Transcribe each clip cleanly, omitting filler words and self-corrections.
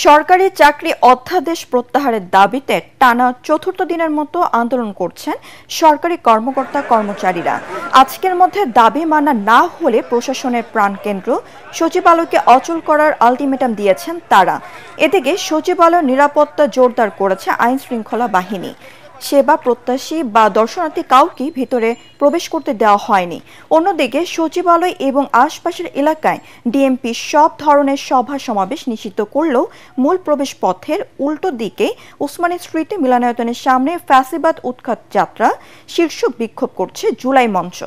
সরকারি চাকরি অধ্যাদেশ প্রত্যাহারের দাবিতে টানা চতুর্থ দিনের মতো আন্দোলন করছেন সরকারি কর্মকর্তা কর্মচারীরা। আজকের মধ্যে দাবি মানা না হলে প্রশাসনের প্রাণকেন্দ্র সচিবালয়কে অচল করার আলটিমেটাম দিয়েছেন তারা। এদিকে সচিবালয়ের নিরাপত্তা জোরদার করেছে আইন শৃঙ্খলা বাহিনী। সেবা প্রত্যাশী বা দর্শনার্থী কাউকে ভিতরে প্রবেশ করতে দেওয়া হয়নি। অন্যদিকে সচিবালয় এবং আশপাশের এলাকায় ডিএমপি সব ধরনের সভা সমাবেশ নিষিদ্ধ করলেও মূল প্রবেশ পথের উল্টো দিকে উসমানী স্ট্রিটে মিলনায়তনের সামনে ফ্যাসিবাদ উৎখাত যাত্রা শীর্ষক বিক্ষোভ করছে জুলাই মঞ্চ।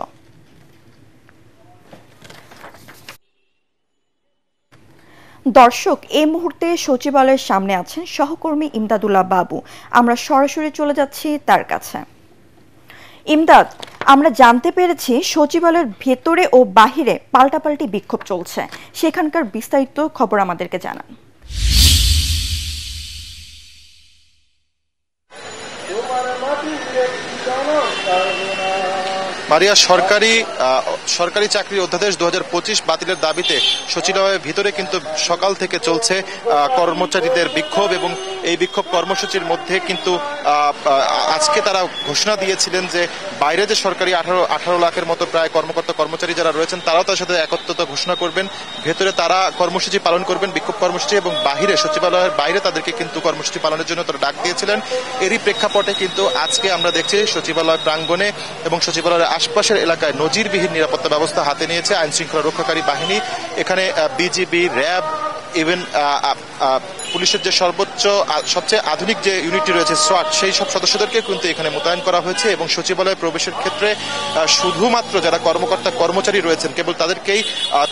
দর্শক, এই মুহূর্তে সচিবালয়ের সামনে আছেন সহকর্মী ইমদাদুল্লাহ বাবু। আমরা সরাসরি চলে যাচ্ছি তার কাছে। ইমদাদ, আমরা জানতে পেরেছি সচিবালয়ের ভেতরে ও বাহিরে পাল্টাপাল্টি বিক্ষোভ চলছে, সেখানকার বিস্তারিত খবর আমাদেরকে জানান। মারিয়া, সরকারি চাকরি অধ্যাদেশ 2025 বাতিলের দাবিতে সচিবালয়ের ভিতরে কিন্তু সকাল থেকে চলছে কর্মচারীদের বিক্ষোভ, এবং এই বিক্ষোভ কর্মসূচির মধ্যে কিন্তু আজকে তারা ঘোষণা দিয়েছিলেন যে বাইরে যে সরকারি 18 লাখের মতো প্রায় কর্মকর্তা কর্মচারী যারা রয়েছেন তারাও তার সাথে একত্রতা ঘোষণা করবেন। ভেতরে তারা কর্মসূচি পালন করবেন, বিক্ষোভ কর্মসূচি, এবং বাহিরে সচিবালয়ের বাইরে তাদেরকে কিন্তু কর্মসূচি পালনের জন্য তারা ডাক দিয়েছিলেন। এরই প্রেক্ষাপটে কিন্তু আজকে আমরা দেখছি সচিবালয় প্রাঙ্গণে এবং সচিবালয়ের আশপাশের এলাকায় নজিরবিহীন নিরাপত্তা ব্যবস্থা হাতে নিয়েছে আইন শৃঙ্খলা রক্ষাকারী বাহিনী। এখানে বিজিবি, র্যাব, ইভেন পুলিশের যে সবচেয়ে আধুনিক যে ইউনিটটি রয়েছে সোয়াট, সেই সব সদস্যদেরকে কিন্তু এখানে মোতায়েন করা হয়েছে। এবং সচিবালয়ে প্রবেশের ক্ষেত্রে শুধুমাত্র যারা কর্মকর্তা কর্মচারী রয়েছেন কেবল তাদেরকেই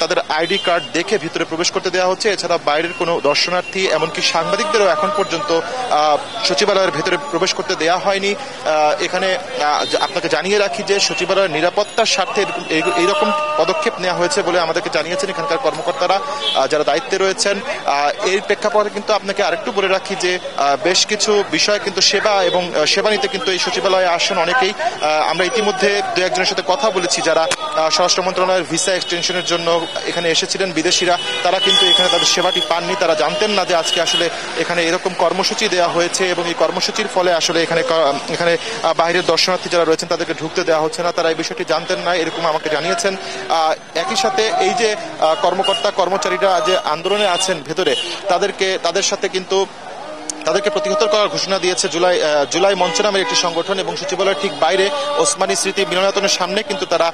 তাদের আইডি কার্ড দেখে ভিতরে প্রবেশ করতে দেওয়া হচ্ছে। এছাড়া বাইরের কোনো দর্শনার্থী এমনকি সাংবাদিকদেরও এখন পর্যন্ত সচিবালয়ের ভেতরে প্রবেশ করতে দেওয়া হয়নি। এখানে আপনাকে জানিয়ে রাখি যে সচিবালয়ের নিরাপত্তার স্বার্থে এইরকম পদক্ষেপ নেওয়া হয়েছে বলে আমাদেরকে জানিয়েছেন এখানকার কর্মকর্তারা যারা দায়িত্বে রয়েছেন। এই প্রেক্ষাপটে কিন্তু আপনাকে আরেকটু বলে রাখি যে বেশ কিছু বিষয় কিন্তু সেবা নিতে কিন্তু এই সচিবালয়ে আসেন অনেকেই। আমরা ইতিমধ্যে দু একজনের সাথে কথা বলেছি যারা স্বরাষ্ট্র মন্ত্রণালয়ের ভিসা এক্সটেনশনের জন্য এখানে এসেছিলেন বিদেশিরা, তারা কিন্তু এখানে তাদের সেবাটি পাননি। তারা জানতেন না যে আজকে আসলে এখানে এরকম কর্মসূচি দেওয়া হয়েছে, এবং এই কর্মসূচির ফলে আসলে এখানে বাইরের দর্শনার্থী যারা রয়েছেন তাদেরকে ঢুকতে দেওয়া হচ্ছে না। তারা এই বিষয়টি জানতেন না, এরকম আমাকে জানিয়েছেন। একই সাথে এই যে কর্মকর্তা কর্মচারীরা যে আন্দোলনে আছেন ভেতরে, তাদের সাথে কিন্তু তাদেরকে প্রতিহত করার ঘোষণা দিয়েছে জুলাই মঞ্চ নামের একটি সংগঠন। এবং সচিবালয়ের ঠিক বাইরে ওসমানী স্মৃতি মিলনায়তনের সামনে কিন্তু তারা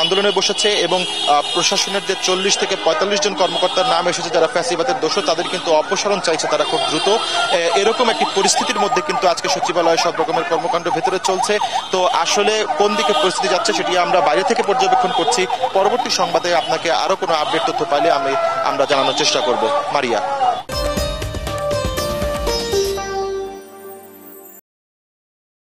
আন্দোলনে বসেছে, এবং প্রশাসনের যে 40 থেকে 45 জন কর্মকর্তার নাম এসেছে যারা ফ্যাসিবাদের দোষর, তাদের কিন্তু অপসারণ চাইছে তারা খুব দ্রুত। এরকম একটি পরিস্থিতির মধ্যে কিন্তু আজকে সচিবালয়ে সব রকমের কর্মকাণ্ড ভেতরে চলছে। তো আসলে কোন দিকে পরিস্থিতি যাচ্ছে সেটি আমরা বাইরে থেকে পর্যবেক্ষণ করছি। পরবর্তী সংবাদে আপনাকে আরো কোনো আপডেট তথ্য পাইলে আমরা জানানোর চেষ্টা করব। মারিয়া।